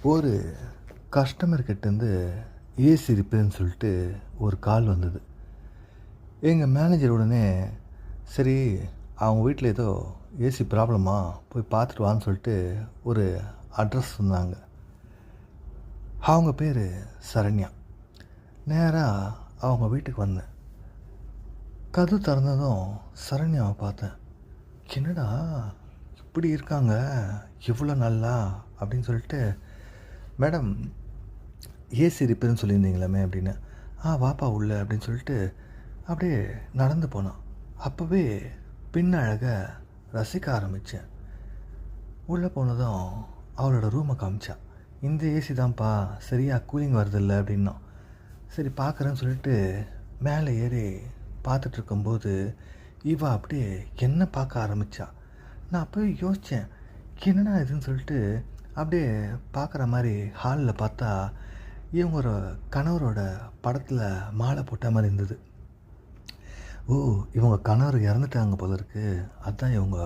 ஒரு கஸ்டமர்கிட்டேருந்து ஏசி ரிப்பேர்னு சொல்லிட்டு ஒரு கால் வந்தது. எங்கள் மேனேஜர் உடனே சரி அவங்க வீட்டில் ஏதோ ஏசி ப்ராப்ளமா போய் பார்த்துட்டு வான்னு சொல்லிட்டு ஒரு அட்ரஸ் சொன்னாங்க. அவங்க பேர் சரண்யா. நேராக அவங்க வீட்டுக்கு வந்தேன். கதவு திறந்ததும் சரண்யாவை பார்த்தேன். என்னடா இப்படி இருக்காங்க, இவ்வளோ நல்லா அப்படின்னு சொல்லிட்டு, மேடம் ஏசி ரிப்பேர்னு சொல்லியிருந்தீங்களாமே அப்படின்னு. வாப்பா உள்ள அப்படின்னு சொல்லிட்டு அப்படியே நடந்து போனான். அப்போவே பின்னழக ரசிக்க ஆரம்பித்தேன். உள்ளே போனதும் அவளோட ரூமை காமிச்சா. இந்த ஏசி தான்ப்பா, சரியாக கூலிங் வரதில்லை அப்படின்னா. சரி பார்க்குறேன்னு சொல்லிட்டு மேலே ஏறி பார்த்துட்ருக்கும்போது இவ அப்படியே என்ன பார்க்க ஆரம்பித்தா. நான் அப்போவே யோசித்தேன், என்னடா இதுன்னு சொல்லிட்டு அப்படியே பார்க்குற மாதிரி ஹாலில் பார்த்தா இவங்க ஒரு கணவரோட படத்தில் மாலை போட்ட மாதிரி இருந்தது. ஓ, இவங்க கணவர் இறந்துட்டாங்க போல இருக்குது, அதுதான் இவங்க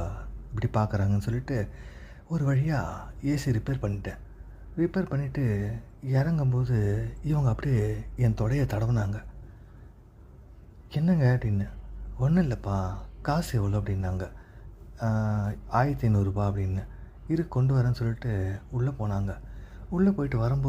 இப்படி பார்க்குறாங்கன்னு சொல்லிட்டு ஒரு வழியாக ஏசி ரிப்பேர் பண்ணிட்டேன். ரிப்பேர் பண்ணிவிட்டு இறங்கும்போது இவங்க அப்படியே என் தொடையை தடவுனாங்க. என்னங்க அப்படின்னு. ஒன்றும் இல்லைப்பா, காசு எவ்வளோ அப்படின்னாங்க. 1500 ரூபா அப்படின்னு. கொண்டு வரேன்னு சொல்லிட்டு உள்ளே போனாங்க. உள்ளே போயிட்டு வரும்போது